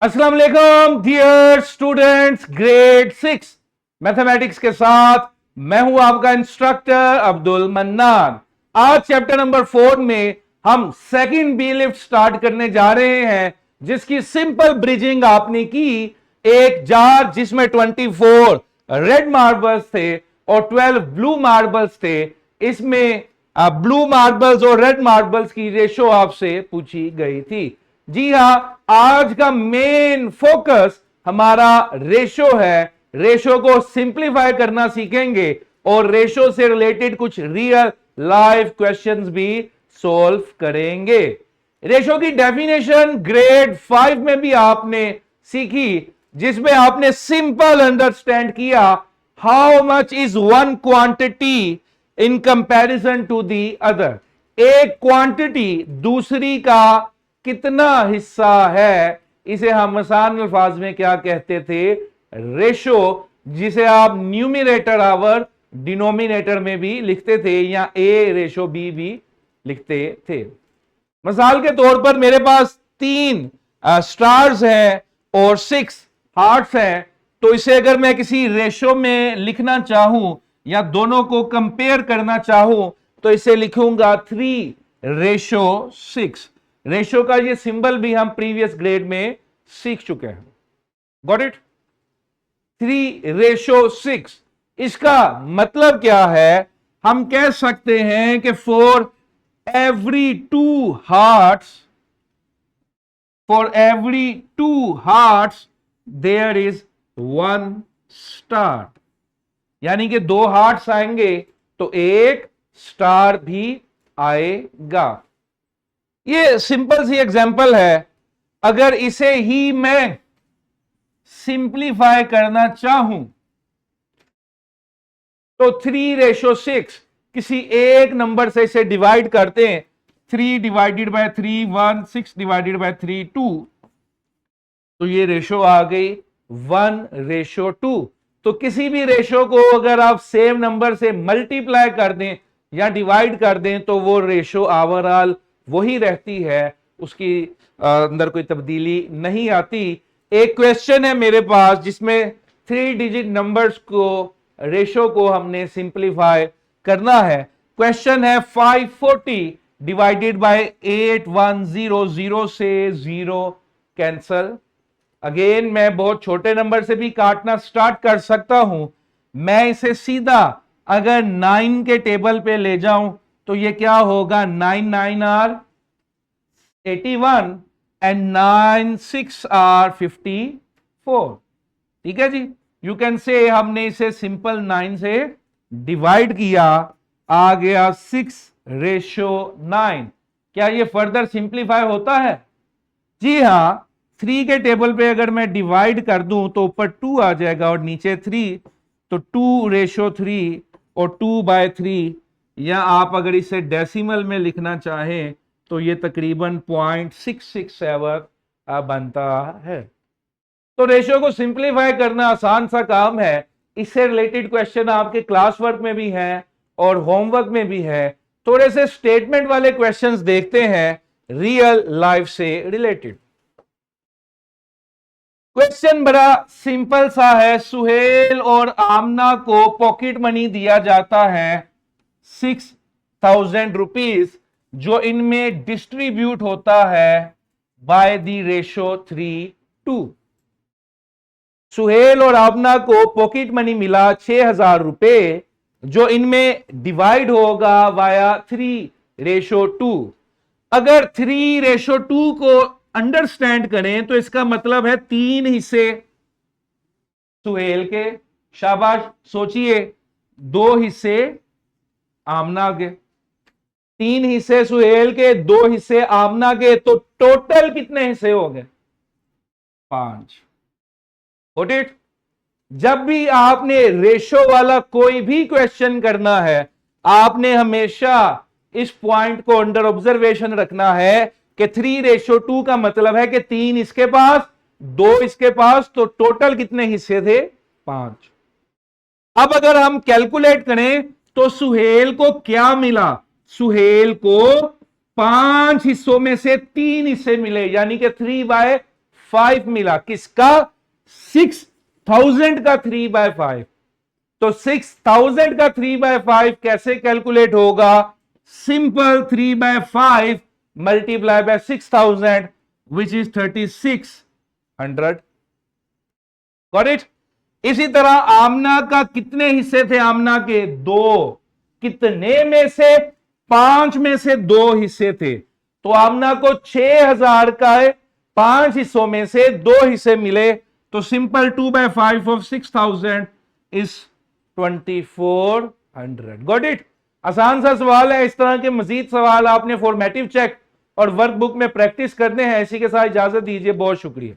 अस्सलाम वालेकुम dear students, grade 6 mathematics के साथ मैं हूं आपका इंस्ट्रक्टर अब्दुल मन्नान। आज चैप्टर नंबर 4 में हम सेकंड बी लिफ्ट स्टार्ट करने जा रहे हैं, जिसकी सिंपल ब्रिजिंग आपने की। एक जार जिसमें 24 रेड मार्बल्स थे और 12 ब्लू मार्बल्स थे, इसमें ब्लू मार्बल्स और रेड मार्बल्स की रेशो आपसे पूछी गई थी। जी हां, आज का मेन फोकस हमारा रेशो है। रेशो को सिंप्लीफाई करना सीखेंगे और रेशो से रिलेटेड कुछ रियल लाइफ क्वेश्चंस भी सॉल्व करेंगे। रेशो की डेफिनेशन ग्रेड 5 में भी आपने सीखी, जिसमें आपने सिंपल अंडरस्टैंड किया how much is one quantity in comparison to the other. एक क्वांटिटी दूसरी का कितना हिस्सा है, इसे हम आसान अल्फाज में क्या कहते थे? रेशो, जिसे आप न्यूमिनेटर और डिनोमिनेटर में भी लिखते थे या ए रेशो बी भी लिखते थे। मिसाल के तौर पर मेरे पास 3 स्टार्स हैं और 6 हार्ट्स हैं, तो इसे अगर मैं किसी रेशो में लिखना चाहूं या दोनों को कंपेयर करना चाहूं तो इसे लिखूंगा 3:6। रेशो का ये सिंबल भी हम प्रीवियस ग्रेड में सीख चुके हैं। Got it? 3:6। इसका मतलब क्या है? हम कह सकते हैं कि for every 2 hearts there is 1 star. यानी कि 2 हार्ट्स आएंगे तो 1 स्टार भी आएगा। ये सिंपल सी एग्जांपल है। अगर इसे ही मैं सिंप्लीफाई करना चाहूं तो 3:6 किसी एक नंबर से इसे डिवाइड करते हैं। 3 डिवाइडेड बाय 3 1, 6 डिवाइडेड बाय 3 2, तो ये रेशो आ गई 1:2। तो किसी भी रेशो को अगर आप सेम नंबर से मल्टीप्लाई कर दें या डिवाइड कर दें तो वो रेशो ओवरऑल वही रहती है, उसकी अंदर कोई तब्दीली नहीं आती। एक क्वेश्चन है मेरे पास जिसमें 3 डिजिट नंबर्स को रेशो को हमने सिंप्लीफाई करना है। क्वेश्चन है 540 डिवाइडेड बाय 8100, 0 से 0 कैंसल। अगेन मैं बहुत छोटे नंबर से भी काटना स्टार्ट कर सकता हूं। मैं इसे सीधा अगर 9 के टेबल पे ले जाऊं तो ये क्या होगा? 9 9 आर 81 एंड 9 6 आर 54। ठीक है जी, यू कैन से हमने इसे सिंपल 9 से डिवाइड किया, आ गया 6:9। क्या ये फर्दर सिंप्लीफाई होता है? जी हां। 3 के टेबल पे अगर मैं डिवाइड कर दूं तो ऊपर 2 आ जाएगा और नीचे 3, तो 2:3 और 2/3, या आप अगर इसे डेसिमल में लिखना चाहें तो ये तकरीबन 0.667 बनता है। तो रेशो को सिंप्लीफाई करना आसान सा काम है। इससे रिलेटेड क्वेश्चन आपके क्लास वर्क में भी हैं और होमवर्क में भी है। थोड़े से स्टेटमेंट वाले क्वेश्चंस देखते हैं रियल लाइफ से रिलेटेड। क्वेश्चन बड़ा सिंपल सा है। सुहेल और आमना को पॉकेट मनी दिया जाता है 6,000 रुपीज, जो इनमें डिस्ट्रीब्यूट होता है बाय द रेशो 3:2। सुहेल और आमना को पॉकेट मनी मिला 6,000 रुपए, जो इनमें डिवाइड होगा वाया 3:2। अगर 3:2 को अंडरस्टैंड करें तो इसका मतलब है 3 हिस्से सुहेल के, शाबाश सोचिए, 2 हिस्से आमना के। 3 हिस्से सुहेल के, 2 हिस्से आमना के, तो टोटल कितने हिस्से हो गए? 5। Got it? जब भी आपने रेशो वाला कोई भी क्वेश्चन करना है, आपने हमेशा इस पॉइंट को अंडर ऑब्जर्वेशन रखना है कि 3:2 का मतलब है कि 3 इसके पास, 2 इसके पास, तो टोटल कितने हिस्से थे? 5। अब अगर हम कैलकुलेट करें तो सुहेल को क्या मिला? सुहेल को 5 हिस्सों में से 3 हिस्से मिले, यानी कि 3/4 5 मिला। किसका? 6000 का 3/5। तो 6000 का 3/5 कैसे कैलकुलेट होगा? Simple 3/5 multiply by 6000 which is 3600। Got it? इसी तरह आमना का कितने हिस्से थे? आमना के 2। कितने में से? 5 में से 2 हिस्से थे। तो आमना को 6000 का है, 5 हिस्सों में से 2 हिस्से मिले। तो simple 2/5 of 6000 is 2400। Got it? आसान सा सवाल है। इस तरह के मजीद सवाल आपने फॉर्मेटिव चेक और वर्कबुक में प्रैक्टिस करने हैं। इसी के साथ इजाजत दीजिए। बहुत शुक्रिया।